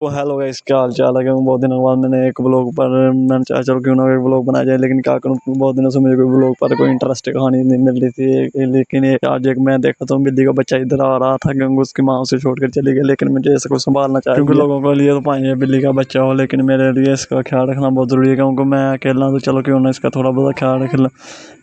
तो hello guys, क्या हाल चाल है। क्योंकि बहुत दिनों के बाद मैंने एक ब्लॉग पर मैंने चाहा चलो क्यों ना एक ब्लॉग बनाया जाए, लेकिन क्या करूँ, बहुत दिनों से मुझे कोई ब्लॉग पर कोई इंटरेस्ट कहानी नहीं मिल रही थी। लेकिन आज एक मैं देखा तो बिल्ली का बच्चा इधर आ रहा था, क्योंकि उसकी माँ उसे छोड़कर चली गई। लेकिन मुझे इसको संभालना चाहिए, क्योंकि लोगों के लिए तो पाएंगे बिल्ली का बच्चा हो, लेकिन मेरे लिए इसका ख्याल रखना बहुत ज़रूरी है। क्योंकि मैं अकेला तो चलो क्यों ना इसका थोड़ा बहुत ख्याल रख लूँ,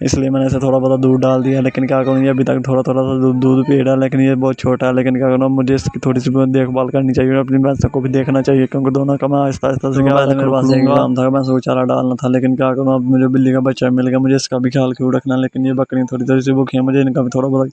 इसलिए मैंने इसे थोड़ा बहुत दूध डाल दिया। लेकिन क्या करूँ, ये अभी तक थोड़ा थोड़ा सा दूध पी रहा है, लेकिन ये बहुत छोटा है। लेकिन क्या करूँ, मुझे इसकी थोड़ी सी देखभाल करनी चाहिए, अपनी भैंसों को भी देखना चाहिए, क्योंकि दोनों का मैं आहिस्ता आहिस्ता से क्या पहले मेरे पास एक काम था, भैंसों को चारा डालना था। लेकिन क्या करूँ, अब मुझे बिल्ली का बच्चा मिल गया, मुझे इसका भी ख्याल क्यों रखना। लेकिन ये बकरी थोड़ी थोड़ी सी भूखी है, मुझे इनका भी थोड़ा बहुत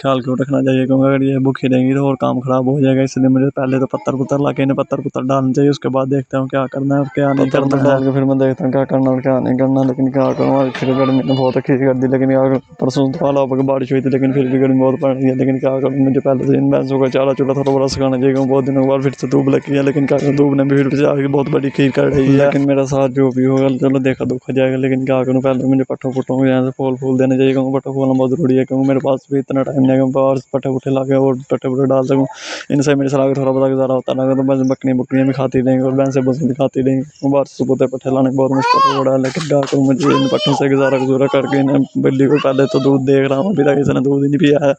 ख्याल क्यों रखना चाहिए, क्योंकि अगर ये भूखी रहेंगी तो और काम खराब हो जाएगा। इसलिए मुझे पहले तो पत्थर पुत्तर ला के इन्हें पत्थर पुत्तर डालना चाहिए, उसके बाद देखते हैं क्या करना है और क्या नहीं करना है। डाल के फिर मैं देखता हूँ क्या करना और क्या नहीं करना। लेकिन क्या करूँ, आज फिर गर्मी ने बहुत अच्छी कर दी। लेकिन यार परसों तो हाल होकर बारिश हुई थी, लेकिन फिर भी गर्मी बहुत पड़ रही है। लेकिन क्या करूँ, मुझे पहले से इन भैंसों का चारा चूल्हा थोड़ा बड़ा सिखाना चाहिए, क्योंकि बहुत दिनों के बाद फिर से धूप लगी है। लेकिन क्या करूँ, धूप ने भी फिर से आगे बहुत बड़ी खीर कर रही है। लेकिन मेरा साथ जो भी होगा चलो देखा दुखा जाएगा। लेकिन क्या करूँ, पहले मुझे पट्टों पुट्टों को यहाँ से फूल फूल देने चाहिए, क्योंकि पट्टों फूलना बहुत जरूरी है। क्योंकि मेरे पास भी इतना टाइम नहीं है कि बाहर पट्टे पुट्टे ला के और पट्टे पुट्टे डाल सकूँ। इनसे मेरे सलाह थोड़ा बड़ा गुजारा होता है, तो बस बकरी बकरियाँ भी खाती रहेंगी और भैंसें भैंसें भी खाती रहेंगी। बाहर से सुबह पट्टे लाने बहुत मुश्किल हो रहा है। लेकिन क्या करूँ, मुझे इन पट्टों से गुजारा करके इन्हें बिल्ली को पहले तो दूध देख रहा हूँ, अभी तक इसने दूध ही नहीं पिया है।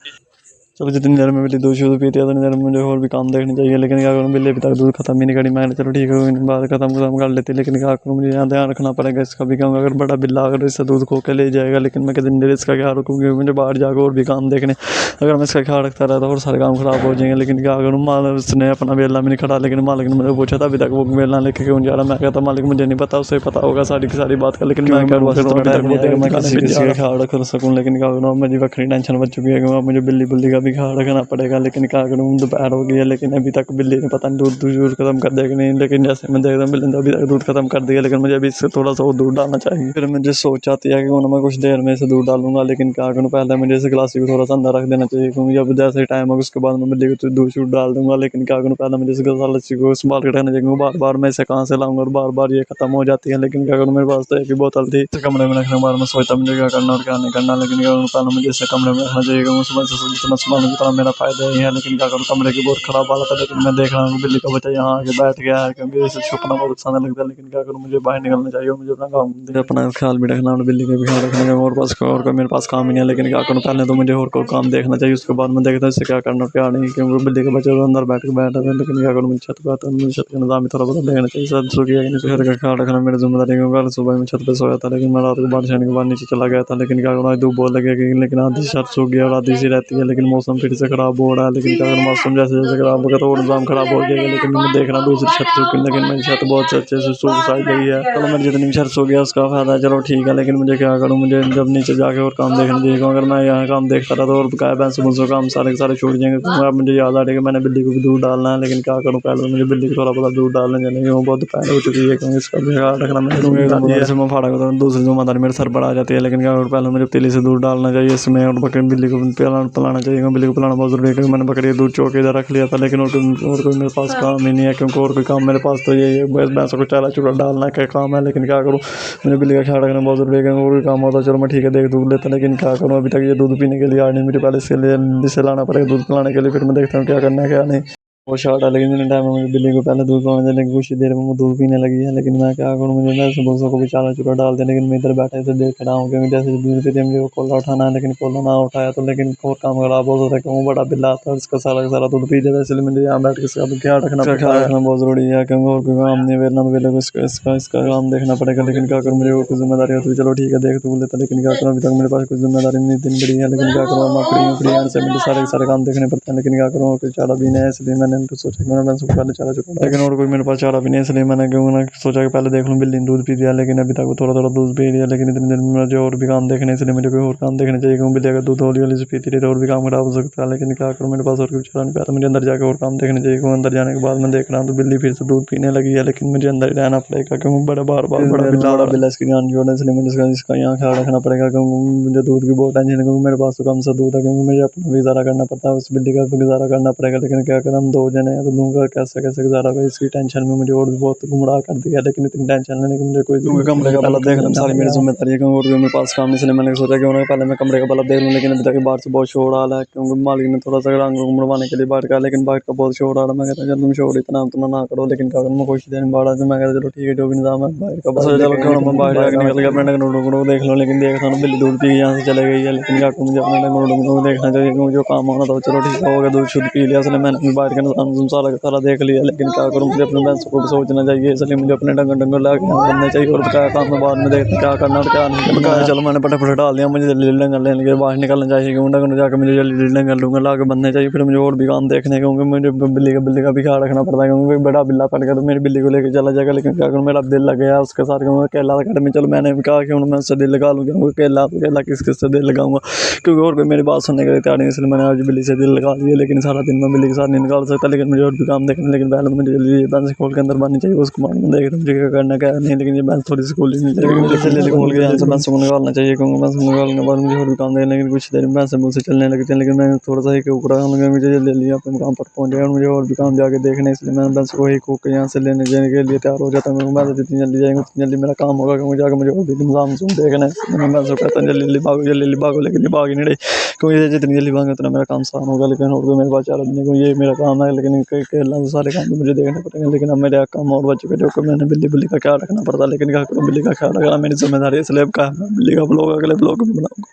चलो जितनी देर में बिल्ली दूध शूध पीती है उतनी देर में मुझे और भी काम देखने चाहिए। लेकिन क्या करूँ, बिल्ली अभी तक दूध खत्म ही नहीं करी। मैंने चलो ठीक है इन बात खत्म कर लेती, लेकिन क्या करूँ, मुझे यहाँ ध्यान रखना पड़ेगा इसका भी। क्योंकि अगर बड़ा बिल्ला अगर इससे दूध खो के ले जाएगा, लेकिन मैं कितनी देर इसका ख्याल रखूँगी, मुझे बाहर जाकर और भी काम देखने। अगर मैं इसका ख्याल रखता रहता और सारे काम खराब हो जाएंगे। लेकिन क्या करूँ, मालिक उसने अपना वेला भी नहीं खड़ा। लेकिन मालिक ने मुझे पूछा था अभी तक वो वेला लेके क्यों जा रहा। मैं कहता मालिक मुझे नहीं पता, उसे पता होगा सारी की सारी बात का। लेकिन मैं क्या करूँ, अभी तक वो देख मैं किसी का ख्याल रख सकूँ। लेकिन क्या करूँ, मुझे बकरी टेंशन बच चुकी है, क्योंकि मुझे बिल्ली बुल्ली का भी ख्याल रखना पड़ेगा। लेकिन क्या करूँ, दोपहर हो गई है, लेकिन अभी तक बिल्ली ने पता नहीं दूध खत्म कर दिया कि नहीं। लेकिन जैसे मैं देखता हूँ बिल्ली ने अभी तक दूध खत्म कर दिया, लेकिन मुझे अभी इससे थोड़ा सा और दूध डालना चाहिए। फिर मुझे सोच आती है कि क्यों ना मैं कुछ देर में इसे दूध डालूंगा। लेकिन क्या करूँ, पहले मुझे इस गिलास को थोड़ा सा अंदर रख देना चाहिए, क्योंकि जब जैसे टाइम होगा उसके बाद मैं बिल्ली को दूध शूध डाल दूंगा। लेकिन क्या करूँ, पहले मुझे इस गिलास को संभाल के रखना चाहिए, बार बार मैं इसे कहाँ से लाऊंगा और बार बार ये खत्म हो जाती है। लेकिन क्या करूँ, मेरे पास तो एक ही बोतल थी। इसे कमरे में रखने के बाद मैं सोचता मुझे क्या करना और क्या नहीं करना। लेकिन क्या करूँ, पहले मुझे इसे कमरे में रखना चाहिए, क्योंकि सुबह से जितना संभालूं उतना मेरा फायदा ही है। लेकिन क्या करूँ, कमरे की बहुत खराब हालत है। लेकिन मैं देख रहा हूँ बिल्ली का बच्चा यहाँ आके बैठ गया है, क्योंकि इसे छुपना बहुत अच्छा लगता है। लेकिन क्या करूँ, मुझे बाहर निकलना चाहिए और मुझे अपना काम अपना ख्याल भी रखना और बिल्ली का भी ख्याल रखना है। और कोई मेरे पास काम ही नहीं है। लेकिन क्या करूँ, पहले तो मुझे और कोई काम देखना चाहिए, उसके बाद मैं देखता हूँ इससे क्या करना और क्या नहीं, क्योंकि बिल्ली के बच्चे तो अंदर बैठा है। लेकिन क्या करूँ, मुझे छत पे आता है, मुझे छत का निजाम भी थोड़ा बहुत देखना चाहिए। सब सो गया कि नहीं, घर का ख्याल रखना मेरी जिम्मेदारी है। कल सुबह में छत पे सोया था, लेकिन मैं रात को बारिश आने के बाद नीचे चला गया था। लेकिन क्या करूँ, आज धूप बहुत लगेगी, लेकिन आधी छत सूख गई और आधी सी रहती है। लेकिन मौसम फिर से खराब हो रहा है। लेकिन क्या करूँ, मौसम जैसे जैसे खराब होगा तो और निजाम खराब हो जाएगा। लेकिन मैं देख रहा हूँ दूसरी छत सूख गई, लेकिन मेरी छत बहुत अच्छे से सूख साख गई है। चलो मेरी जितनी भी छत सूख गया उसका फायदा है, चलो ठीक है। लेकिन मुझे क्या करूँ, मुझे जब नीचे जाके और काम देखना चाहिए, क्योंकि अगर मैं यहाँ काम देखता रहा तो और गाय भैंस भैंसों काम सारे के सारे छूट जाएंगे। तो अब मुझे याद आ रही है कि मैंने बिल्ली को भी दूध डालना है। लेकिन क्या करूँ, पहले मुझे बिल्ली को थोड़ा बहुत दूध डालने जाने की वो बहुत दोपहर हो चुकी है, क्योंकि इसका भी ख्याल रखना मेरी जिम्मेदारी है। मैं फाड़ा तो दूसरी जिम्मेदारी मेरे सर पर आ जाती है। लेकिन क्या करूँ, पहले मुझे पतीली से दूध डालना चाहिए इसमें, और बकरी बिल्ली को पिलाना चाहिए, क्योंकि बिल्ली को पिलाना बहुत जरूरी है। क्योंकि मैंने बकरी दूध चो के इधर रख लिया था, लेकिन और कोई मेरे पास काम ही नहीं है, क्योंकि और कोई काम मेरे पास तो यही है, बस भैंसों को चारा चूरा डालना का काम है। लेकिन क्या करूँ, मुझे बिल्ली का ख्याल रखना बहुत जरूरी है, क्योंकि और भी काम होता है। चलो मैं ठीक है देख दूध लेता, लेकिन क्या करूँ, अभी तक ये दूध पीने के लिए आ नहीं, मुझे पहले इसके लिए इसे लाना पड़ेगा दूध पिलाने के लिए। फिर मैं देखता हूँ क्या करना है क्या नहीं। वो शॉर्ट है, लेकिन इतने टाइम में मुझे बिल्ली को पहले दूध पिलाना चाहिए, लेकिन कुछ ही देर में वो दूध पीने लगी है। लेकिन मैं क्या करूँ, मुझे मैं भैंसों को भी चारा चूरा डाल दे। लेकिन मैं इधर बैठे से देख रहा हूँ, क्योंकि जैसे दूध पीते मुझे वो कोला उठाना है, लेकिन कोला ना उठाया तो लेकिन और काम खराब हो सकता है, क्योंकि बड़ा बिल्ला आता है उसका सारा का सारा दूध पी जाता है। इसलिए मुझे यहाँ बैठ के इसका भी ख्याल रखना पड़ता है, बहुत जरूरी है। क्योंकि और कोई काम नहीं, वेलना वेले को इसका काम देखना पड़ेगा। लेकिन क्या करूँ, मुझे और कुछ जिम्मेदारी होती है। चलो ठीक है देख तू लेता, लेकिन क्या करूँ, अभी तक मेरे पास कुछ जिम्मेदारी नहीं इतनी बड़ी है। लेकिन क्या करूँ, मैं फ्री से मुझे सारे सारे काम देखने पड़ते हैं। लेकिन क्या करूँ, और कुछ चारा भी नहीं है, इसलिए मैंने तो सोचा कि मैं सबसे पहले चारा चुका, लेकिन और कोई मेरे पास चारा भी नहीं है। इसलिए मैंने क्यों ना सोचा कि पहले देख लूँ बिल्ली ने दूध पी दिया, लेकिन अभी तक वो थोड़ा थोड़ा दूध पी लिया। लेकिन इतनी देर में मुझे और भी काम देखने, इसलिए मुझे कोई और काम देखना चाहिए, क्योंकि बिल्ली अगर दूध हौली हौली से पीती रही तो और भी काम खराब हो सकता है। लेकिन क्या करूँ, मेरे पास और कुछ चारा नहीं पाया, तो मुझे अंदर जाकर और काम देखने चाहिए। क्योंकि अंदर जाने के बाद मैं देख रहा हूँ तो बिल्ली फिर से दूध पीने लगी है, लेकिन मुझे अंदर ही रहना पड़ेगा, क्योंकि बड़ा बार बार बड़ा बिल्ला इसकी जान जोड़ने, इसलिए मुझे इसका यहाँ ख्याल रखना पड़ेगा। क्योंकि मुझे दूध की बहुत टेंशन है, क्योंकि मेरे पास तो कम सा दूध है, क्योंकि मुझे अपना गुजारा करना पड़ता है, उस बिल्ली का गुजारा करना पड़ेगा। लेकिन क्या करें, हम दो जने तो दूंगा, कैसे कैसे गुजारा भाई, इसकी टेंशन में मुझे और भी बहुत गुमराह कर दिया। लेकिन इतनी टेंशन लेने की मुझे कोई जरूरत कमरे का बल्ब देख लेना सारी मेरी जिम्मेदारी है, क्योंकि और भी मेरे पास काम, इसलिए मैंने सोचा कि उन्होंने पहले मैं कमरे का बल्ब देख लूँ। लेकिन अभी तक बाहर से बहुत शोर आ रहा है, क्योंकि मालिक ने थोड़ा सा रंग मरवाने के लिए बाहर का, लेकिन बाहर का बहुत शोर आ रहा है। मैं कहता चलो तुम शोर इतना तुम ना करो, लेकिन क्या करूँ, मैं कोशिश देने बाहर से। मैं कहता चलो ठीक है, जो भी निजाम है बाहर का चलो क्यों ना मैं बाहर जाकर निकल गया अपने डंगरों देख लो। लेकिन देखा ना बिल्ली दूध पी यहाँ से चले गई है। लेकिन क्या करूँ, मुझे अपने डंगरों को देखना चाहिए, क्योंकि जो काम होना था चलो ठीक हो गया, दूध शुद्ध पी लिया, इसलिए मैंने भी बाहर का निजाम सारा सारा देख लिया। लेकिन क्या करूँ, मुझे अपने भैंस को भी सोचना चाहिए, इसलिए मुझे अपने डंगर लाके यहाँ बनने चाहिए। और क्या काम में बाद में देखते क्या करना और क्या नहीं करना है। चलो मैंने फटाफट डाल दिया, मुझे जल्दी डंगर लेने के बाहर निकलना चाहिए, क्योंकि डंगर जाकर मुझे जल्दी डंगर लूंगा ला के बनने चाहिए। फिर मुझे और भी काम देखने, क्योंकि मुझे बिल्ली का भी ख्याल रखना पड़ता है, क्योंकि बड़ा बिल्ला पड़ गया तो मेरी बिल्ली को लेकर चला जाएगा। लेकिन क्या करूँ, मेरा दिल लग गया उसके साथ, क्योंकि केला अकेडमी चलो मैंने भी कहा कि मैं उससे दिल लगा लूँ, क्योंकि केला किस किस से दिल लगाऊंगा, क्योंकि और कोई मेरी बात सुनने के लिए तैयार नहीं, इसलिए मैंने आज बिल्ली से दिल लगा दिया। लेकिन सारा दिन मैं बिल्ली के साथ नहीं निकाल सकता, लेकिन मुझे और भी काम देखना। लेकिन पहले तो मुझे जल्दी भैंस खोल के अंदर बांधनी चाहिए, उसको बाद में देख रहा मुझे क्या करना क्या नहीं। लेकिन ये भैंस थोड़ी सी खोली नहीं चाहिए, मुझे जल्दी खोल के यहाँ से भैंस को निकालना चाहिए, क्योंकि भैंस को निकालने के बाद मुझे और भी काम देना। लेकिन कुछ देर में भैंस मुझसे चलने लगती है, लेकिन मैं थोड़ा सा ही ऊपर मुझे जल्दी अपने काम पर पहुंच गया और मुझे और भी काम जाके देखने, इसलिए मैं भैंस को ही खोल के यहाँ से लेने जाने के लिए तैयार हो जाता हूँ। मैं जितनी जल्दी जाएंगे उतनी जल्दी मेरा काम होगा, क्योंकि जाकर मुझे और भी इंतजाम से देखना है। मैं भैंस को कहता हूँ जल्दी भागो, लेकिन ये भाग ही नहीं रही, क्योंकि ये जितनी जल्दी भागे उतना मेरा काम आसान होगा। लेकिन और भी मेरे पास चारा नहीं, क्योंकि ये मेरा काम है। लेकिन केरला से सारे काम तो मुझे देखने पड़ेंगे, लेकिन अब मेरे काम और बच चुके जो कि मैंने बिल्ली का ख्याल रखना पड़ता। लेकिन क्या करूँ, बिल्ली का ख्याल रखना मेरी जिम्मेदारी है, इसलिए अब क्या बिल्ली का ब्लॉग अगले ब्लॉग में बनाऊंगा।